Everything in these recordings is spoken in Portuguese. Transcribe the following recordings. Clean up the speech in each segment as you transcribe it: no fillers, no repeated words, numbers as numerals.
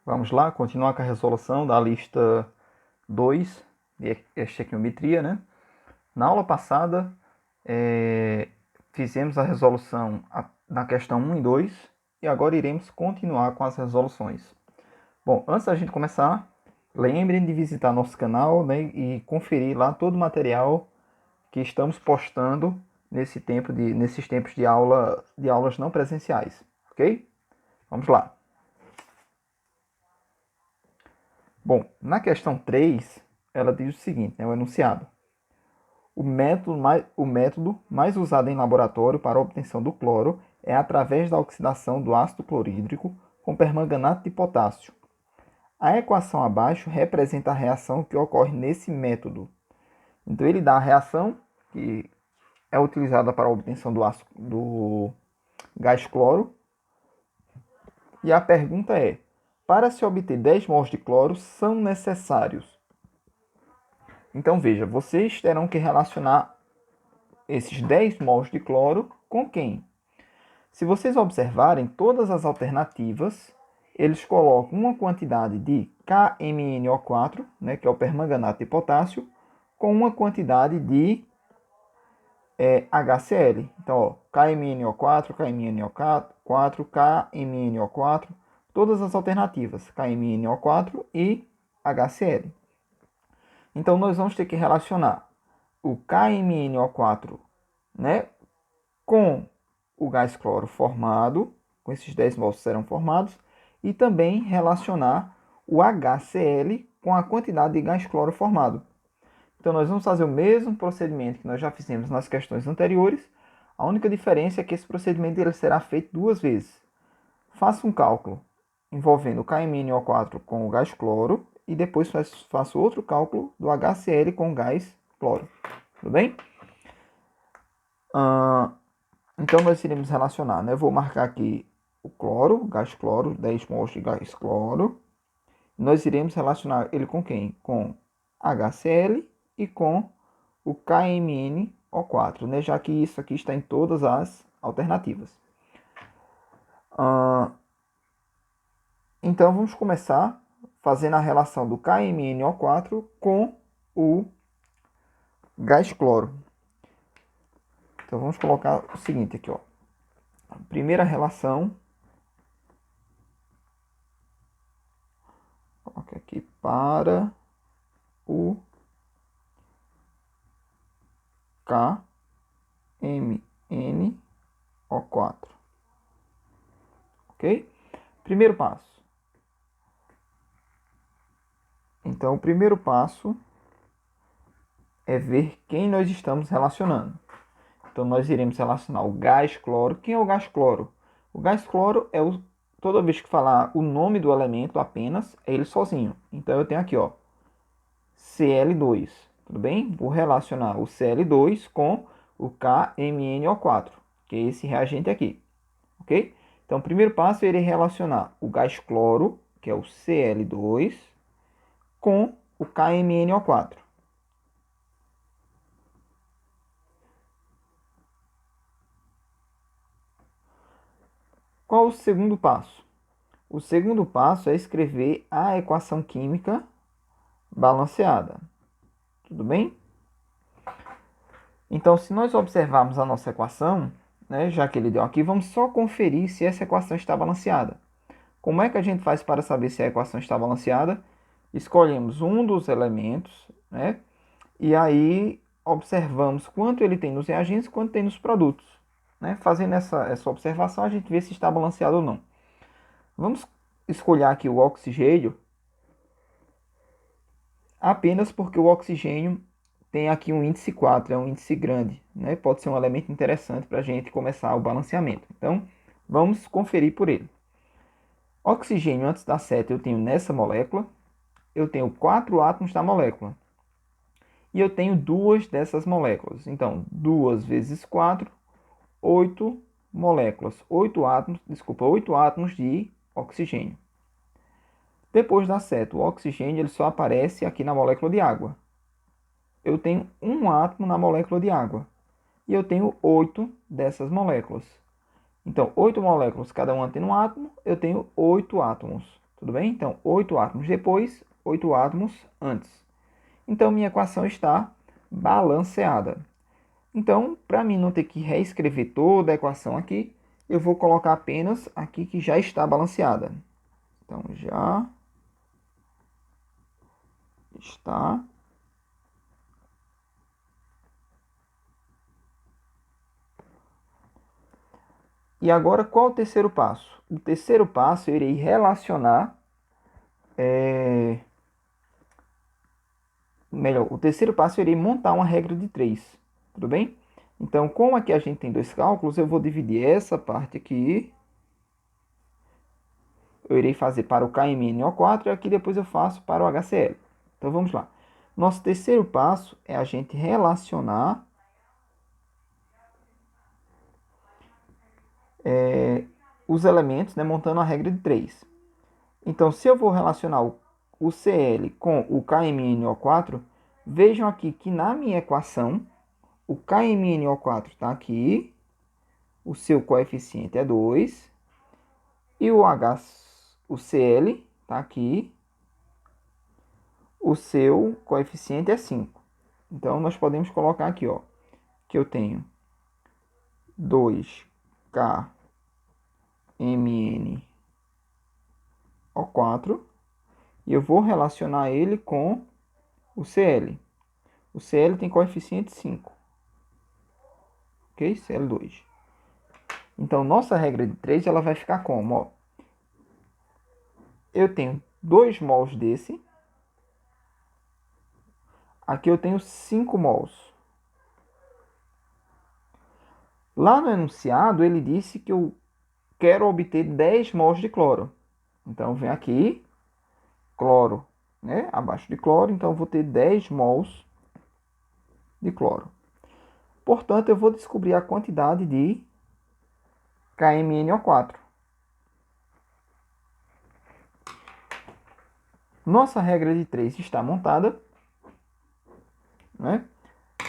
Vamos lá, continuar com a resolução da lista 2 de estequiometria, né? Na aula passada, fizemos a resolução na questão 1 e 2 e agora iremos continuar com as resoluções. Bom, antes da gente começar, lembrem de visitar nosso canal, né, e conferir lá todo o material que estamos postando nesses tempos de aulas não presenciais, ok? Vamos lá. Bom, na questão 3, ela diz o seguinte, né, o enunciado. O método mais usado em laboratório para a obtenção do cloro é através da oxidação do ácido clorídrico com permanganato de potássio. A equação abaixo representa a reação que ocorre nesse método. Então ele dá a reação que é utilizada para a obtenção do gás cloro. E a pergunta é: para se obter 10 mols de cloro são necessários? Então veja, vocês terão que relacionar esses 10 mols de cloro com quem? Se vocês observarem todas as alternativas, eles colocam uma quantidade de KMnO4, né, que é o permanganato de potássio, com uma quantidade de HCl. Então, ó, KMnO4, KMnO4, KMnO4, todas as alternativas, KMnO4 e HCl. Então, nós vamos ter que relacionar o KMnO4, né, com o gás cloro formado, com esses 10 mols serão formados, e também relacionar o HCl com a quantidade de gás cloro formado. Então, nós vamos fazer o mesmo procedimento que nós já fizemos nas questões anteriores. A única diferença é que esse procedimento ele será feito duas vezes. Faça um cálculo envolvendo o KMnO4 com o gás cloro e depois faço outro cálculo do HCl com o gás cloro. Tudo bem? Então, nós iremos relacionar, né? Eu vou marcar aqui o cloro, gás cloro, 10 mols de gás cloro. Nós iremos relacionar ele com quem? Com HCl e com o KMnO4, né? Já que isso aqui está em todas as alternativas. Então, vamos começar fazendo a relação do KMnO4 com o gás cloro. Então, vamos colocar o seguinte aqui, ó. A primeira relação, coloca aqui para o KMnO4. Ok? Primeiro passo. Então, o primeiro passo é ver quem nós estamos relacionando. Então, nós iremos relacionar o gás cloro. Quem é o gás cloro? O gás cloro é toda vez que falar o nome do elemento apenas, é ele sozinho. Então, eu tenho aqui, ó, Cl2. Tudo bem? Vou relacionar o Cl2 com o KMnO4, que é esse reagente aqui. Ok? Então, o primeiro passo é ele relacionar o gás cloro, que é o Cl2, com o KMnO4. Qual o segundo passo? O segundo passo é escrever a equação química balanceada. Tudo bem? Então, se nós observarmos a nossa equação, né, já que ele deu aqui, vamos só conferir se essa equação está balanceada. Como é que a gente faz para saber se a equação está balanceada? Escolhemos um dos elementos, né, e aí observamos quanto ele tem nos reagentes e quanto tem nos produtos. Né? Fazendo essa observação, a gente vê se está balanceado ou não. Vamos escolher aqui o oxigênio, apenas porque o oxigênio tem aqui um índice 4, é um índice grande. Né? Pode ser um elemento interessante para a gente começar o balanceamento. Então, vamos conferir por ele. Oxigênio antes da seta eu tenho nessa molécula, eu tenho 4 átomos da molécula. E eu tenho duas dessas moléculas. Então, 2 vezes 4, 8 moléculas, 8 átomos de oxigênio. Depois da seta, o oxigênio ele só aparece aqui na molécula de água. Eu tenho um átomo na molécula de água. E eu tenho 8 dessas moléculas. Então, 8 moléculas, cada uma tem um átomo, eu tenho 8 átomos. Tudo bem? Então, 8 átomos depois, 8 átomos antes. Então, minha equação está balanceada. Então, para mim não ter que reescrever toda a equação aqui, eu vou colocar apenas aqui que já está balanceada. Então, já está. E agora, qual o terceiro passo? O terceiro passo, eu irei relacionar... Melhor, o terceiro passo, eu irei montar uma regra de 3. Tudo bem? Então, como aqui a gente tem dois cálculos, eu vou dividir essa parte aqui. Eu irei fazer para o KMNO4 e aqui depois eu faço para o HCl. Então, vamos lá. Nosso terceiro passo é a gente relacionar os elementos, né, montando a regra de 3. Então, se eu vou relacionar o Cl com o KMNO4, vejam aqui que na minha equação, o KMNO4 está aqui, o seu coeficiente é 2, e o Cl está aqui, o seu coeficiente é 5. Então, nós podemos colocar aqui, ó, que eu tenho 2KMnO4 e eu vou relacionar ele com o Cl. O Cl tem coeficiente 5. Ok? Cl2. Então, nossa regra de 3 ela vai ficar como? Ó, eu tenho 2 mols desse. Aqui eu tenho 5 mols. Lá no enunciado, ele disse que eu quero obter 10 mols de cloro. Então, vem aqui, cloro, né? Abaixo de cloro, então eu vou ter 10 mols de cloro. Portanto, eu vou descobrir a quantidade de KMnO4. Nossa regra de 3 está montada, né?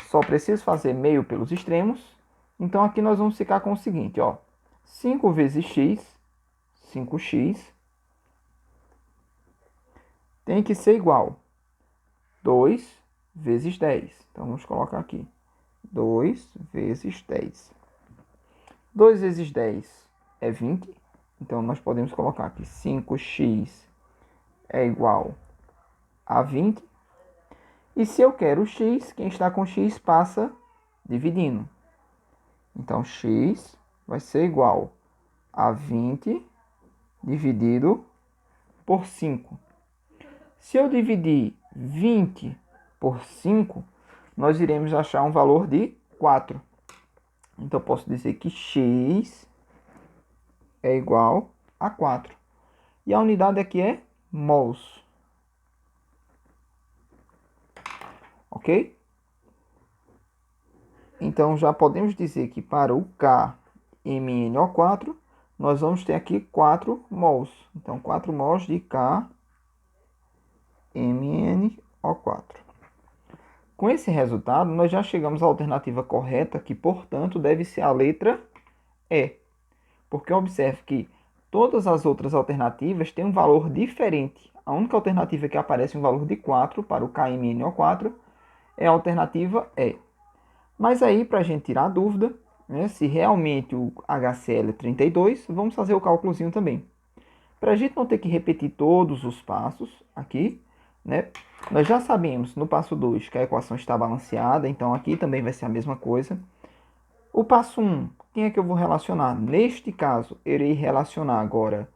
Só preciso fazer meio pelos extremos. Então, aqui nós vamos ficar com o seguinte, ó. 5 vezes x, 5x, tem que ser igual 2 vezes 10. Então, vamos colocar aqui 2 vezes 10. 2 vezes 10 é 20. Então, nós podemos colocar aqui 5x é igual a 20. E se eu quero x, quem está com x passa dividindo. Então, x vai ser igual a 20 dividido por 5. Se eu dividir 20 por 5, nós iremos achar um valor de 4. Então, eu posso dizer que x é igual a 4. E a unidade aqui é mols. Ok? Então, já podemos dizer que para o KMnO4, nós vamos ter aqui 4 mols. Então, 4 mols de KMnO4. Com esse resultado, nós já chegamos à alternativa correta, que, portanto, deve ser a letra E. Porque observe que todas as outras alternativas têm um valor diferente. A única alternativa que aparece um valor de 4 para o KMnO4 é a alternativa E. Mas aí, para a gente tirar a dúvida, né, se realmente o HCl é 32, vamos fazer o cálculozinho também. Para a gente não ter que repetir todos os passos aqui, né, nós já sabemos no passo 2 que a equação está balanceada, então aqui também vai ser a mesma coisa. O passo 1, quem é que eu vou relacionar? Neste caso, eu irei relacionar agora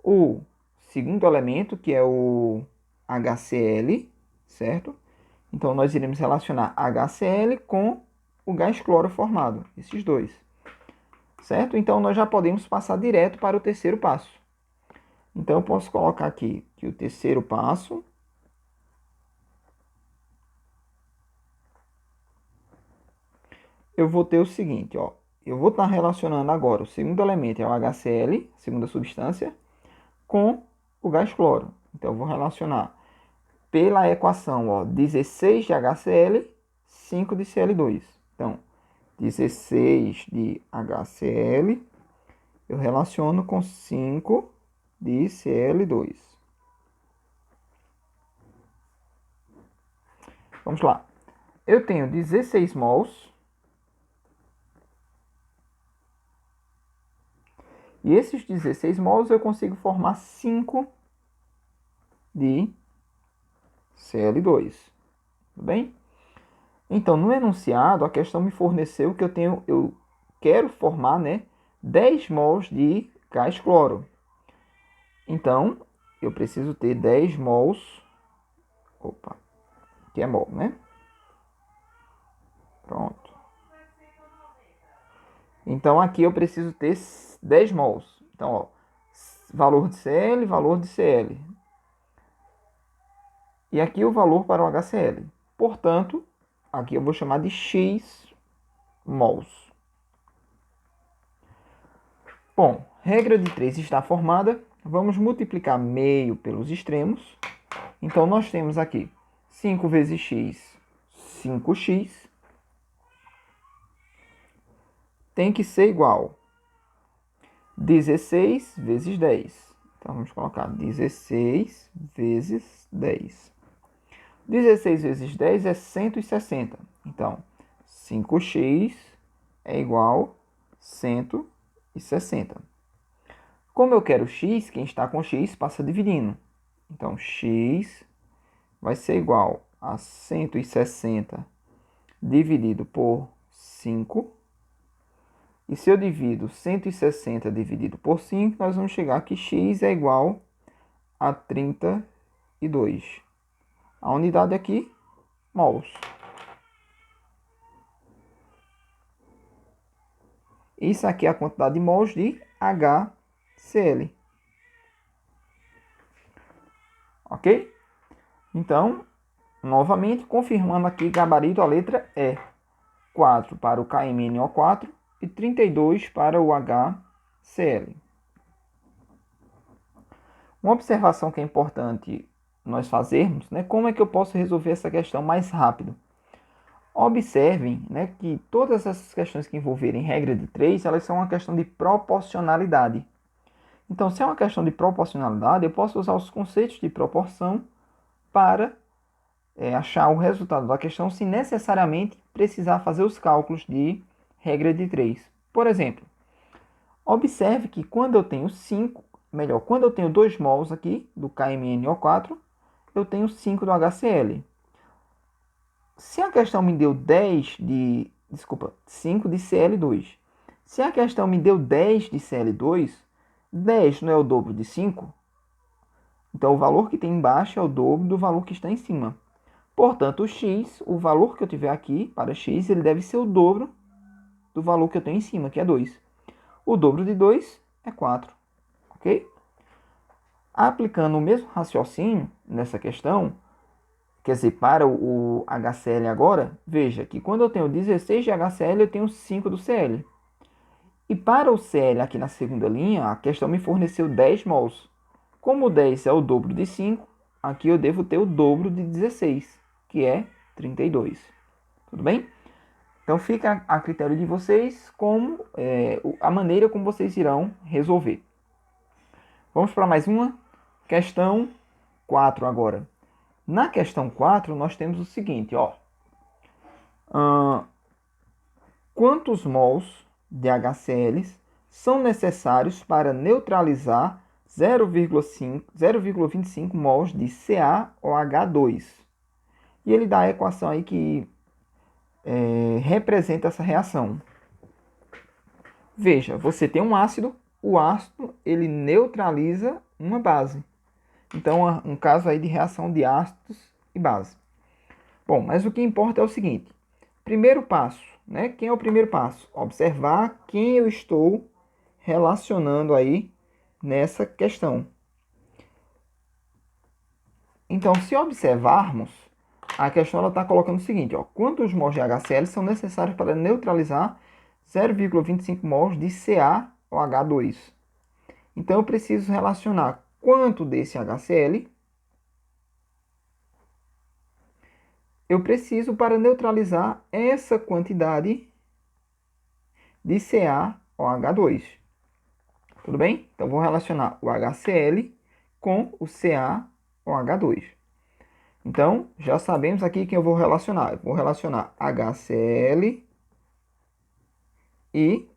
o segundo elemento, que é o HCl, certo? Então, nós iremos relacionar HCl com o gás cloro formado, esses dois. Certo? Então, nós já podemos passar direto para o terceiro passo. Então, eu posso colocar aqui que o terceiro passo eu vou ter o seguinte, ó. Eu vou estar relacionando agora o segundo elemento, é o HCl, segunda substância, com o gás cloro. Então, eu vou relacionar pela equação, ó, 16 de HCl, 5 de Cl2. Então, 16 de HCl, eu relaciono com 5 de Cl2. Vamos lá. Eu tenho 16 mols. E esses 16 mols eu consigo formar 5 de Cl2. Tudo bem? Então, no enunciado, a questão me forneceu que eu quero formar, né, 10 mols de gás cloro. Então, eu preciso ter 10 mols. Opa, que é mol, né? Pronto. Então, aqui eu preciso ter 10 mols. Então, ó, valor de Cl, valor de Cl. E aqui o valor para o HCl. Portanto, aqui eu vou chamar de X mols. Bom, regra de 3 está formada. Vamos multiplicar meio pelos extremos. Então, nós temos aqui 5 vezes x, 5x. Tem que ser igual 16 vezes 10. Então, vamos colocar 16 vezes 10. 16 vezes 10 é 160. Então, 5x é igual a 160. Como eu quero x, quem está com x passa dividindo. Então, x vai ser igual a 160 dividido por 5. E se eu divido 160 dividido por 5, nós vamos chegar que x é igual a 32. A unidade aqui, mols. Isso aqui é a quantidade de mols de HCl. Ok? Então, novamente, confirmando aqui, gabarito, a letra E. 4 para o KMNO4 e 32 para o HCl. Uma observação que é importante nós fazermos, né, como é que eu posso resolver essa questão mais rápido? Observem, né, que todas essas questões que envolverem regra de 3, elas são uma questão de proporcionalidade. Então, se é uma questão de proporcionalidade, eu posso usar os conceitos de proporção para achar o resultado da questão sem necessariamente precisar fazer os cálculos de regra de 3. Por exemplo, observe que quando eu tenho 5, quando eu tenho 2 mols aqui do KMNO4, eu tenho 5 do HCl. Se a questão me deu 5 de Cl2. Se a questão me deu 10 de Cl2, 10 não é o dobro de 5? Então, o valor que tem embaixo é o dobro do valor que está em cima. Portanto, o x, o valor que eu tiver aqui para x, ele deve ser o dobro do valor que eu tenho em cima, que é 2. O dobro de 2 é 4. Ok? Aplicando o mesmo raciocínio nessa questão, quer dizer, para o HCl agora, veja que quando eu tenho 16 de HCl, eu tenho 5 do Cl. E para o Cl aqui na segunda linha, a questão me forneceu 10 mols. Como 10 é o dobro de 5, aqui eu devo ter o dobro de 16, que é 32. Tudo bem? Então fica a critério de vocês a maneira como vocês irão resolver. Vamos para mais uma? Questão 4 agora. Na questão 4, nós temos o seguinte, ó. Quantos mols de HCl são necessários para neutralizar 0,25 mols de CaOH2? E ele dá a equação aí que representa essa reação. Veja, você tem um ácido, o ácido ele neutraliza uma base. Então, um caso aí de reação de ácidos e base. Bom, mas o que importa é o seguinte. Primeiro passo, né? Quem é o primeiro passo? Observar quem eu estou relacionando aí nessa questão. Então, se observarmos, a questão está colocando o seguinte, ó, quantos mols de HCl são necessários para neutralizar 0,25 mols de CaOH2? Então, eu preciso relacionar quanto desse HCl eu preciso para neutralizar essa quantidade de CaOH2. Tudo bem? Então, vou relacionar o HCl com o CaOH2. Então, já sabemos aqui que eu vou relacionar. Eu vou relacionar HCl e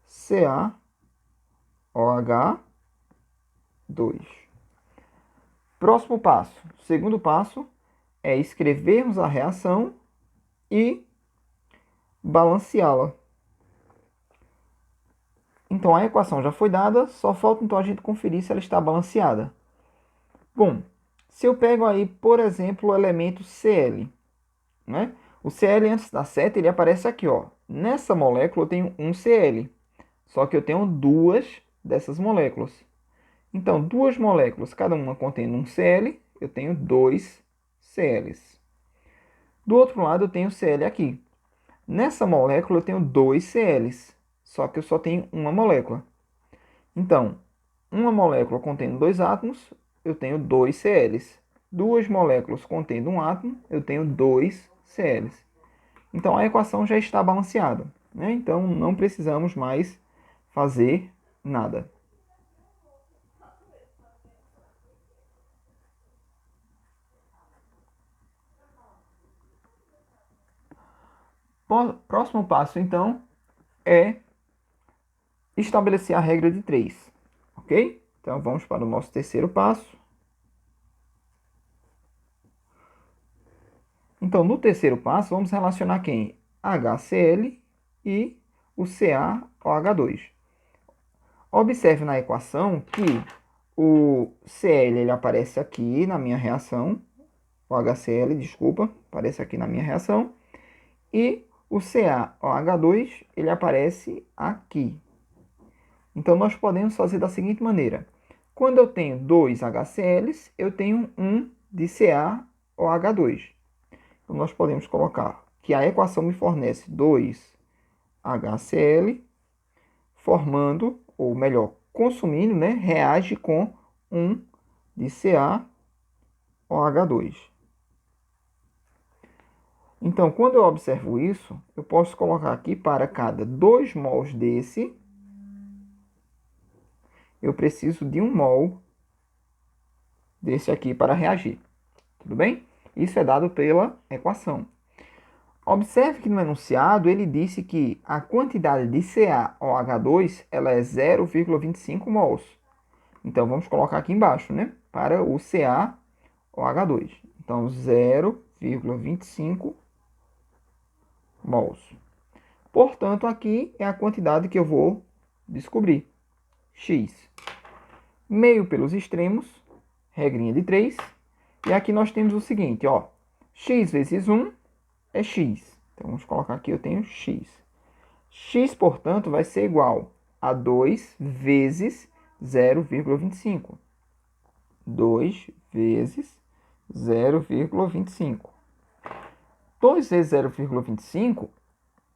CaOH2. Próximo passo. Segundo passo é escrevermos a reação e balanceá-la. Então, a equação já foi dada, só falta então a gente conferir se ela está balanceada. Bom, se eu pego aí, por exemplo, o elemento Cl, né? O Cl antes da seta, ele aparece aqui, ó. Nessa molécula eu tenho um Cl, só que eu tenho duas dessas moléculas. Então, duas moléculas, cada uma contendo um Cl, eu tenho dois Cls. Do outro lado eu tenho Cl aqui. Nessa molécula eu tenho dois Cls, só que eu só tenho uma molécula. Então, uma molécula contendo dois átomos, eu tenho dois Cls. Duas moléculas contendo um átomo, eu tenho dois Cls. Então, a equação já está balanceada, né? Então, não precisamos mais fazer nada. Próximo passo, então, é estabelecer a regra de 3, ok? Então, vamos para o nosso terceiro passo. Então, no terceiro passo, vamos relacionar quem? HCl e o CaOH2. Observe na equação que o Cl ele aparece aqui na minha reação, o HCl, desculpa, aparece aqui na minha reação, e o CaOH2 ele aparece aqui. Então, nós podemos fazer da seguinte maneira. Quando eu tenho dois HCls, eu tenho um de CaOH2. Então, nós podemos colocar que a equação me fornece 2HCl, formando, ou melhor, consumindo, né, reage com 1 de CaOH2. Então, quando eu observo isso, eu posso colocar aqui para cada 2 mols desse, eu preciso de 1 mol desse aqui para reagir. Tudo bem? Isso é dado pela equação. Observe que no enunciado ele disse que a quantidade de CaOH2 ela é 0,25 mols. Então vamos colocar aqui embaixo, né? Para o CaOH2. Então 0,25 mols. Portanto, aqui é a quantidade que eu vou descobrir. X. Meio pelos extremos, regrinha de 3. E aqui nós temos o seguinte, ó. X vezes 1 é x. Então, vamos colocar aqui, eu tenho x. X, portanto, vai ser igual a 2 vezes 0,25. 2 vezes 0,25. 2 vezes 0,25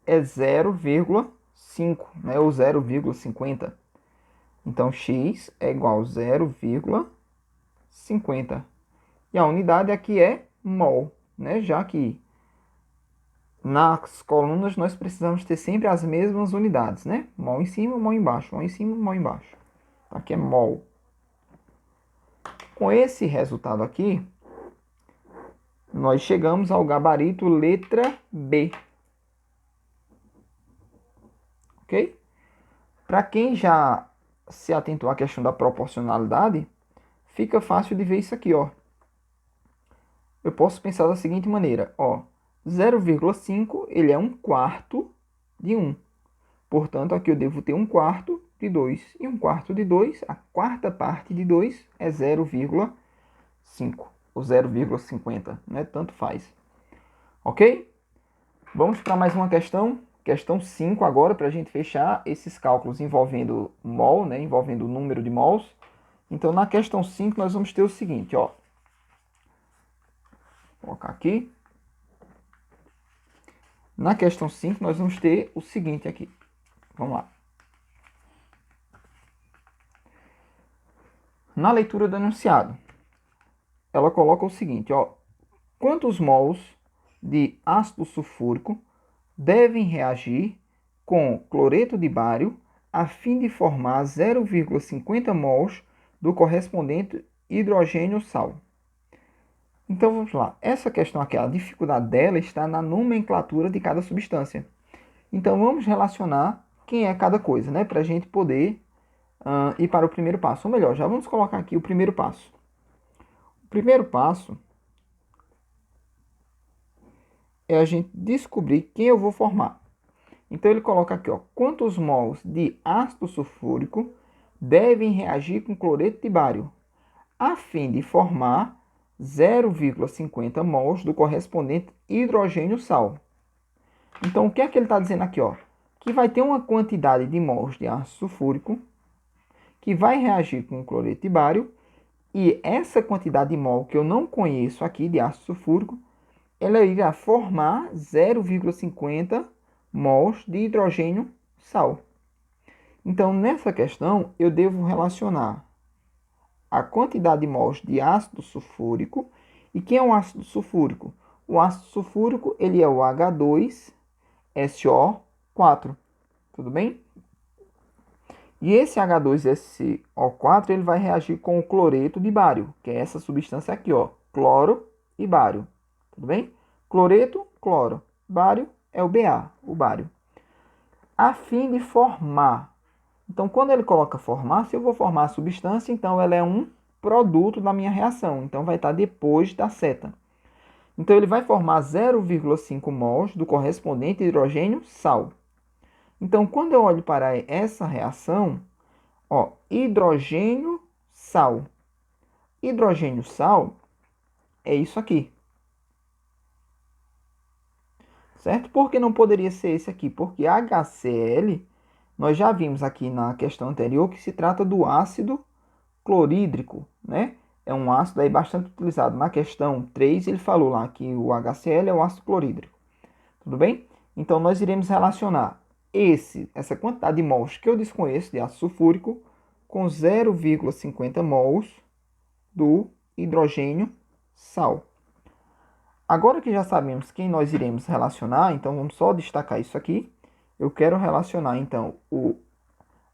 é 0,5, né? Ou 0,50. Então, x é igual a 0,50. E a unidade aqui é mol, né? Já que nas colunas nós precisamos ter sempre as mesmas unidades, né? Mol em cima, mol embaixo, mol em cima, mol embaixo. Aqui é mol. Com esse resultado aqui, nós chegamos ao gabarito letra B. Ok? Para quem já se atentou à questão da proporcionalidade, fica fácil de ver isso aqui, ó. Eu posso pensar da seguinte maneira, ó. 0,5 ele é 1/4 de 1. Portanto, aqui eu devo ter 1/4 de 2. E 1/4 de 2, a quarta parte de 2 é 0,5 ou 0,50, né? Tanto faz. Ok? Vamos para mais uma questão. Questão 5 agora, para a gente fechar esses cálculos envolvendo mol, né? Envolvendo o número de mols. Então, na questão 5, nós vamos ter o seguinte, ó. Vou colocar aqui. Na questão 5, nós vamos ter o seguinte aqui. Vamos lá. Na leitura do enunciado, ela coloca o seguinte, ó. Quantos mols de ácido sulfúrico devem reagir com cloreto de bário a fim de formar 0,50 mols do correspondente hidrogênio sal? Então vamos lá. Essa questão aqui, a dificuldade dela está na nomenclatura de cada substância. Então vamos relacionar quem é cada coisa, né? Para a gente poder ir para o primeiro passo. Ou melhor, já vamos colocar aqui o primeiro passo. O primeiro passo é a gente descobrir quem eu vou formar. Então ele coloca aqui, ó, quantos mols de ácido sulfúrico devem reagir com cloreto de bário, a fim de formar 0,50 mols do correspondente hidrogênio sal. Então o que é que ele está dizendo aqui, ó? Que vai ter uma quantidade de mols de ácido sulfúrico que vai reagir com cloreto de bário, e essa quantidade de mol que eu não conheço aqui de ácido sulfúrico, ela irá formar 0,50 mols de hidrogênio sal. Então, nessa questão, eu devo relacionar a quantidade de mols de ácido sulfúrico. E quem é o ácido sulfúrico? O ácido sulfúrico ele é o H2SO4. Tudo bem? E esse H2SO4 ele vai reagir com o cloreto de bário, que é essa substância aqui, ó, cloro e bário. Tudo bem? Cloreto, cloro. Bário é o Ba, o bário. A fim de formar. Então, quando ele coloca formar, se eu vou formar a substância, então ela é um produto da minha reação. Então, vai estar depois da seta. Então, ele vai formar 0,5 mols do correspondente hidrogênio sal. Então, quando eu olho para essa reação, ó, hidrogênio sal. Hidrogênio sal é isso aqui. Certo? Por que não poderia ser esse aqui? Porque HCl, nós já vimos aqui na questão anterior que se trata do ácido clorídrico, né? É um ácido aí bastante utilizado. Na questão 3, ele falou lá que o HCl é o ácido clorídrico. Tudo bem? Então, nós iremos relacionar essa quantidade de mols que eu desconheço de ácido sulfúrico com 0,50 mols do hidrogênio sal. Agora que já sabemos quem nós iremos relacionar, então vamos só destacar isso aqui. Eu quero relacionar, então, o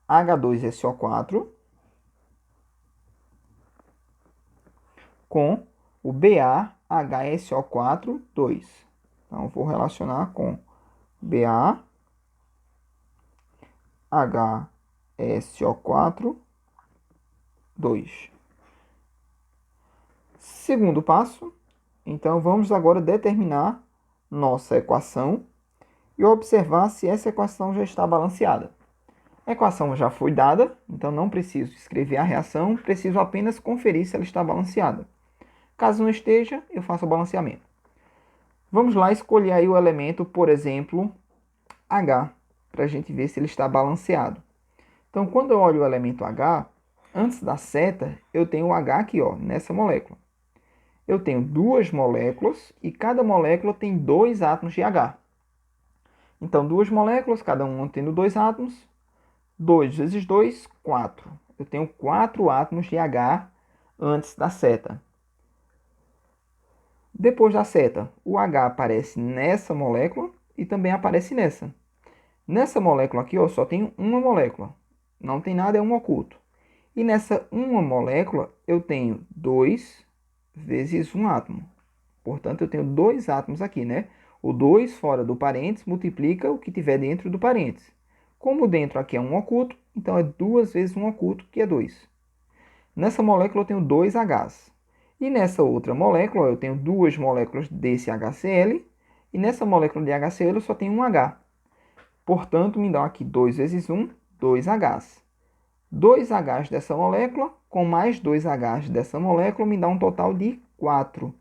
H2SO4 com o BaHSO4, 2. Então, vou relacionar com BaHSO4, 2. Segundo passo, então vamos agora determinar nossa equação e observar se essa equação já está balanceada. A equação já foi dada, então não preciso escrever a reação, preciso apenas conferir se ela está balanceada. Caso não esteja, eu faço o balanceamento. Vamos lá escolher aí o elemento, por exemplo, H, para a gente ver se ele está balanceado. Então, quando eu olho o elemento H, antes da seta, eu tenho o H aqui, ó, nessa molécula. Eu tenho duas moléculas e cada molécula tem 2 átomos de H. Então, duas moléculas, cada uma tendo 2 átomos. 2 vezes 2, 4. Eu tenho 4 átomos de H antes da seta. Depois da seta, o H aparece nessa molécula e também aparece nessa. Nessa molécula aqui, ó, só tenho uma molécula. Não tem nada, é um oculto. E nessa uma molécula, eu tenho 2 vezes um átomo. Portanto, eu tenho 2 átomos aqui, né? O 2 fora do parênteses multiplica o que tiver dentro do parênteses. Como dentro aqui é um oculto, então é 2 vezes um oculto, que é 2. Nessa molécula eu tenho 2 Hs. E nessa outra molécula eu tenho 2 moléculas desse HCl. E nessa molécula de HCl eu só tenho um H. Portanto, me dá aqui 2 vezes 1, 2 Hs. 2 Hs dessa molécula com mais 2 Hs dessa molécula me dá um total de 4.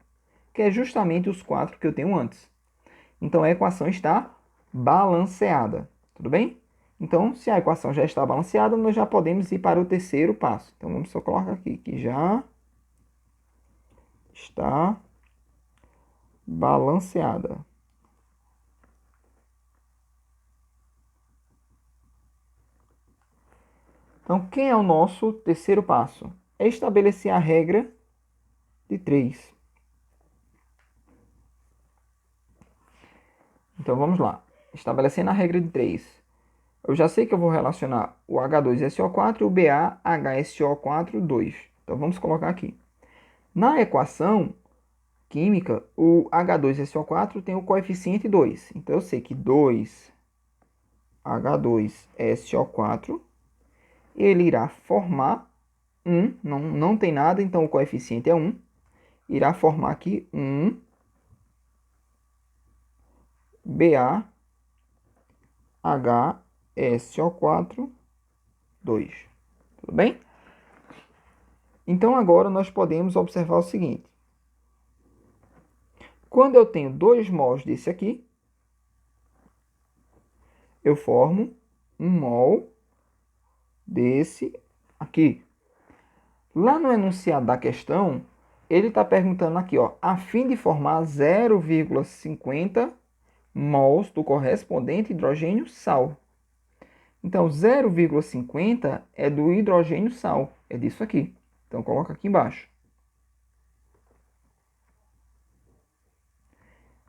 Que é justamente os 4 que eu tenho antes. Então a equação está balanceada. Tudo bem? Então, se a equação já está balanceada, nós já podemos ir para o terceiro passo. Então, vamos só colocar aqui que já está balanceada. Então, quem é o nosso terceiro passo? É estabelecer a regra de 3. Então, vamos lá. Estabelecendo a regra de 3. Eu já sei que eu vou relacionar o H2SO4 e o BaHSO4, 2. Então, vamos colocar aqui. Na equação, química, o H2SO4 tem o coeficiente 2. Então, eu sei que 2H2SO4, ele irá formar 1. Não tem nada, então o coeficiente é 1. Irá formar aqui 1 BaHSO4, 2. Tudo bem? Então, agora nós podemos observar o seguinte. Quando eu tenho 2 mols desse aqui, eu formo 1 mol desse aqui. Lá no enunciado da questão, ele está perguntando aqui, ó, a fim de formar 0,50 mols do correspondente hidrogênio sal. Então, 0,50 é do hidrogênio sal, é disso aqui. Então, coloca aqui embaixo.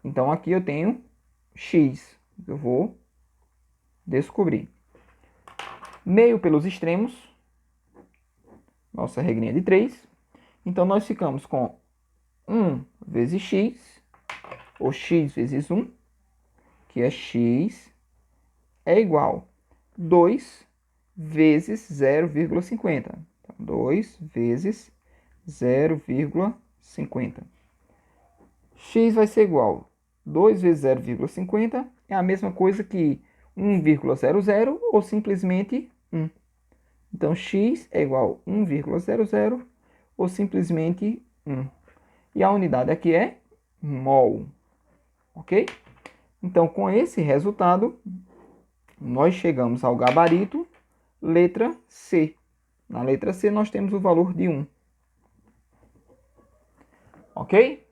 Então, aqui eu tenho X. Eu vou descobrir. Meio pelos extremos. Nossa regrinha de 3. Então, nós ficamos com 1 vezes X, ou X vezes 1, que é X, é igual a 2 vezes 0,50. Então, 2 vezes 0,50. X vai ser igual a 2 vezes 0,50 é a mesma coisa que 1,00 ou simplesmente 1. Então, x é igual a 1,00 ou simplesmente 1. E a unidade aqui é mol. Ok? Então, com esse resultado, nós chegamos ao gabarito letra C. Na letra C, nós temos o valor de 1. Ok?